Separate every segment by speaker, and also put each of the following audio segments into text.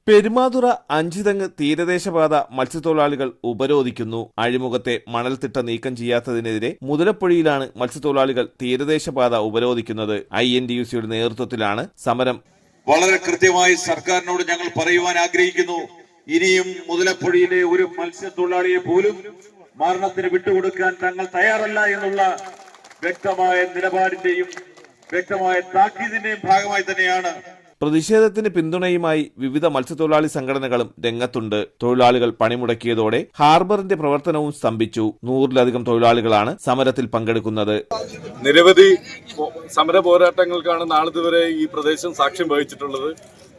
Speaker 1: പെരുമാതുറ അഞ്ചുതെങ്ങ് തീരദേശപാത മത്സ്യത്തൊഴിലാളികൾ ഉപരോധിക്കുന്നു. അഴിമുഖത്തെ മണൽത്തിട്ട നീക്കം ചെയ്യാത്തതിനെതിരെ മുതലപ്പൊഴിയിലാണ് മത്സ്യത്തൊഴിലാളികൾ തീരദേശപാത ഉപരോധിക്കുന്നത്. INTUC-യുടെ നേതൃത്വത്തിലാണ് സമരം.
Speaker 2: വളരെ കൃത്യമായി സർക്കാരിനോട് ഞങ്ങൾ പറയുവാൻ ആഗ്രഹിക്കുന്നു. ഇനിയും മുതലപ്പൊഴിയിലെ ഒരു മത്സ്യത്തൊഴിലാളിയെ പോലും മരണത്തിന് വിട്ടുകൊടുക്കാൻ തങ്ങൾ തയ്യാറല്ല എന്നുള്ള വ്യക്തമായ നിലപാടിന്റെയും വ്യക്തമായ താക്കീതിന്റെയും ഭാഗമായി തന്നെയാണ്
Speaker 1: പ്രതിഷേധത്തിന് പിന്തുണയുമായി വിവിധ മത്സ്യത്തൊഴിലാളി സംഘടനകളും രംഗത്തുണ്ട്. തൊഴിലാളികൾ പണിമുടക്കിയതോടെ ഹാർബറിന്റെ പ്രവർത്തനവും സ്തംഭിച്ചു. 100-ലധികം തൊഴിലാളികളാണ് സമരത്തിൽ പങ്കെടുക്കുന്നത്.
Speaker 3: നിരവധി സമര പോരാട്ടങ്ങൾക്കാണ് നാളിതുവരെ ഈ പ്രദേശം സാക്ഷ്യം വഹിച്ചിട്ടുള്ളത്.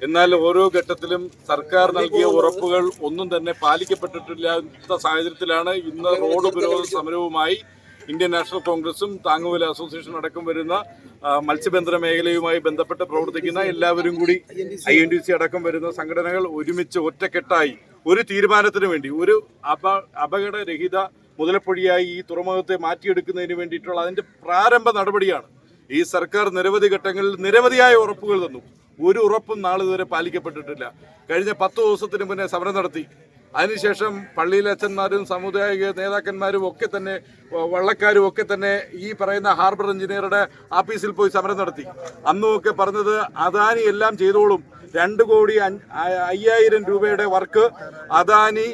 Speaker 3: എന്നാൽ ഓരോ ഘട്ടത്തിലും സർക്കാർ നൽകിയ ഉറപ്പുകൾ ഒന്നും തന്നെ പാലിക്കപ്പെട്ടിട്ടില്ലാത്ത സാഹചര്യത്തിലാണ് ഇന്ന് റോഡ് ഉപരോധ സമരവുമായി ഇന്ത്യൻ നാഷണൽ കോൺഗ്രസും താങ്ങുവില അസോസിയേഷൻ അടക്കം വരുന്ന മത്സ്യബന്ധന മേഖലയുമായി ബന്ധപ്പെട്ട് പ്രവർത്തിക്കുന്ന എല്ലാവരും കൂടി INTUC അടക്കം വരുന്ന സംഘടനകൾ ഒരുമിച്ച് ഒറ്റക്കെട്ടായി ഒരു തീരുമാനത്തിന് വേണ്ടി, ഒരു അപകടരഹിത മുതലപ്പൊഴിയായി ഈ തുറമുഖത്തെ മാറ്റിയെടുക്കുന്നതിന് വേണ്ടിയിട്ടുള്ള അതിന്റെ പ്രാരംഭ നടപടിയാണ്. ഈ സർക്കാർ നിരവധി ഘട്ടങ്ങളിൽ നിരവധിയായ ഉറപ്പുകൾ തന്നു. ഒരു ഉറപ്പും നാളിതുവരെ പാലിക്കപ്പെട്ടിട്ടില്ല. കഴിഞ്ഞ 10 ദിവസത്തിന് മുന്നേ സമരം നടത്തി. അതിനുശേഷം പള്ളിയിലെ അച്ഛന്മാരും സാമുദായിക നേതാക്കന്മാരും ഒക്കെ തന്നെ വള്ളക്കാരും ഒക്കെ തന്നെ ഈ പറയുന്ന ഹാർബർ എഞ്ചിനീയറുടെ ആഫീസിൽ പോയി സമരം നടത്തി. അന്നുമൊക്കെ പറഞ്ഞത് അദാനി എല്ലാം ചെയ്തോളും, 2,05,000 രൂപയുടെ വർക്ക് അദാനി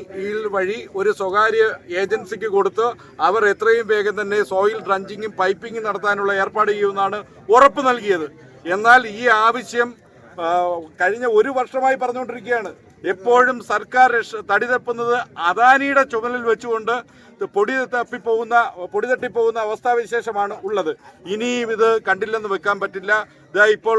Speaker 3: വഴി ഒരു സ്വകാര്യ ഏജൻസിക്ക് കൊടുത്ത് അവർ എത്രയും വേഗം തന്നെ സോയിൽ ഡ്രഞ്ചിങ്ങും പൈപ്പിങ്ങും നടത്താനുള്ള ഏർപ്പാട് ചെയ്യുമെന്നാണ് ഉറപ്പ് നൽകിയത്. എന്നാൽ ഈ ആവശ്യം കഴിഞ്ഞ 1 വർഷമായി പറഞ്ഞുകൊണ്ടിരിക്കുകയാണ്. എപ്പോഴും സർക്കാർ തടി തപ്പുന്നത് അദാനിയുടെ ചുമലിൽ വെച്ചുകൊണ്ട് പൊടി തട്ടിപ്പോകുന്ന അവസ്ഥാവിശേഷമാണ് ഉള്ളത്. ഇനിയും ഇത് കണ്ടില്ലെന്ന് വെക്കാൻ പറ്റില്ല. ഇതാ ഇപ്പോൾ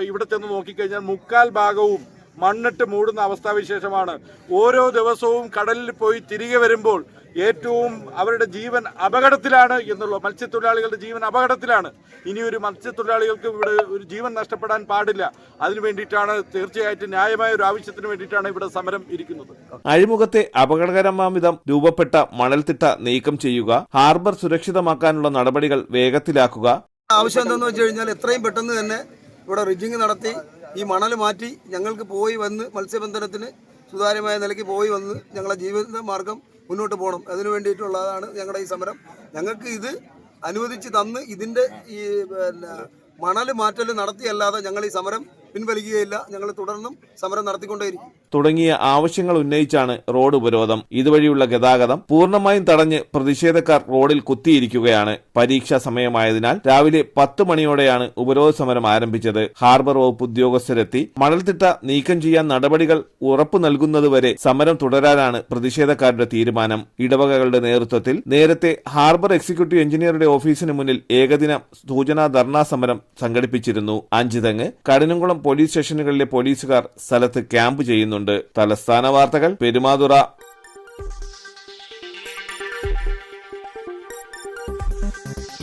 Speaker 3: ഇവിടെ ചെന്ന് നോക്കിക്കഴിഞ്ഞാൽ 1/4 ഭാഗവും മണ്ണിട്ട് മൂടുന്ന അവസ്ഥാവിശേഷമാണ്. ഓരോ ദിവസവും കടലിൽ പോയി തിരികെ വരുമ്പോൾ ഏറ്റവും അവരുടെ ജീവൻ അപകടത്തിലാണ് എന്നുള്ള, മത്സ്യത്തൊഴിലാളികളുടെ ജീവൻ അപകടത്തിലാണ്. ഇനി ഒരു മത്സ്യത്തൊഴിലാളികൾക്ക് ഇവിടെ ഒരു ജീവൻ നഷ്ടപ്പെടാൻ പാടില്ല. അതിനു വേണ്ടിയിട്ടാണ്, തീർച്ചയായിട്ടും ന്യായമായ ഒരു ആവശ്യത്തിന് വേണ്ടിയിട്ടാണ് ഇവിടെ സമരം ഇരിക്കുന്നത്.
Speaker 1: അഴിമുഖത്തെ അപകടകരമാംവിധം രൂപപ്പെട്ട മണൽത്തിട്ട നീക്കം ചെയ്യുക, ഹാർബർ സുരക്ഷിതമാക്കാനുള്ള നടപടികൾ വേഗത്തിലാക്കുക.
Speaker 4: ആവശ്യം എന്താണെന്ന് വെച്ച് കഴിഞ്ഞാൽ എത്രയും പെട്ടെന്ന് തന്നെ ഇവിടെ റിജിങ് നടത്തി ഈ മണൽ മാറ്റി ഞങ്ങൾക്ക് പോയി വന്ന് മത്സ്യബന്ധനത്തിന് സുതാര്യമായ നിലയ്ക്ക് പോയി വന്ന് ഞങ്ങളുടെ ജീവിത മാർഗം മുന്നോട്ട് പോകണം. അതിനു വേണ്ടിയിട്ടുള്ളതാണ് ഞങ്ങളുടെ ഈ സമരം. ഞങ്ങൾക്ക് ഇത് അനുവദിച്ച് തന്ന് ഇതിൻ്റെ ഈ മണൽ മാറ്റൽ നടത്തിയല്ലാതെ ഞങ്ങൾ ഈ സമരം പിൻവലിക്കുകയില്ല. ഞങ്ങൾ തുടർന്നും സമരം നടത്തിക്കൊണ്ടേയിരിക്കും.
Speaker 1: തുടങ്ങിയ ആവശ്യങ്ങൾ ഉന്നയിച്ചാണ് റോഡ് ഉപരോധം. ഇതുവഴിയുള്ള ഗതാഗതം പൂർണ്ണമായും തടഞ്ഞ് പ്രതിഷേധക്കാർ റോഡിൽ കുത്തിയിരിക്കുകയാണ്. പരീക്ഷാ സമയമായതിനാൽ രാവിലെ 10 മണിയോടെയാണ് ഉപരോധ സമരം ആരംഭിച്ചത്. ഹാർബർ വകുപ്പ് ഉദ്യോഗസ്ഥരെത്തി മണൽത്തിട്ട നീക്കം ചെയ്യാൻ നടപടികൾ ഉറപ്പു നൽകുന്നതുവരെ സമരം തുടരാനാണ് പ്രതിഷേധക്കാരുടെ തീരുമാനം. ഇടവകകളുടെ നേതൃത്വത്തിൽ നേരത്തെ ഹാർബർ എക്സിക്യൂട്ടീവ് എഞ്ചിനീയറുടെ ഓഫീസിന് മുന്നിൽ ഏകദിന സൂചനാ ധർണാ സമരം സംഘടിപ്പിച്ചിരുന്നു. അഞ്ചുതെങ്ങ്, കഠിനംകുളം പോലീസ് സ്റ്റേഷനുകളിലെ പോലീസുകാർ സ്ഥലത്ത് ക്യാമ്പ് ചെയ്യുന്നുണ്ട്. തലസ്ഥാന വാർത്തകൾ, പെരുമാതുറ.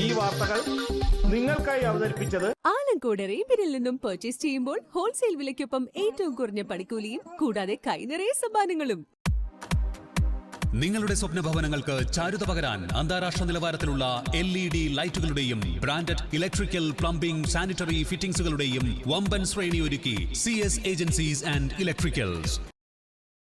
Speaker 5: ഈ വാർത്തകൾ നിങ്ങൾക്കായി അവതരിപ്പിച്ചത്
Speaker 6: ആലങ്കോട് റീബിനിൽ നിന്നും പർച്ചേസ് ചെയ്യുമ്പോൾ ഹോൾസെയിൽ വിലയ്ക്കൊപ്പം ഏറ്റവും കുറഞ്ഞ പണിക്കൂലിയും കൂടാതെ കൈനിറയെ സമ്മാനങ്ങളും.
Speaker 7: നിങ്ങളുടെ സ്വപ്ന ഭവനങ്ങൾക്ക് ചാരുത പകരാൻ അന്താരാഷ്ട്ര നിലവാരത്തിലുള്ള LED ലൈറ്റുകളുടെയും ബ്രാൻഡഡ് ഇലക്ട്രിക്കൽ, പ്ലംബിംഗ്, സാനിറ്ററി ഫിറ്റിംഗ്സുകളുടെയും വമ്പൻ ശ്രേണി ഒരുക്കി CS ഏജൻസീസ് ആൻഡ് ഇലക്ട്രിക്കൽസ്.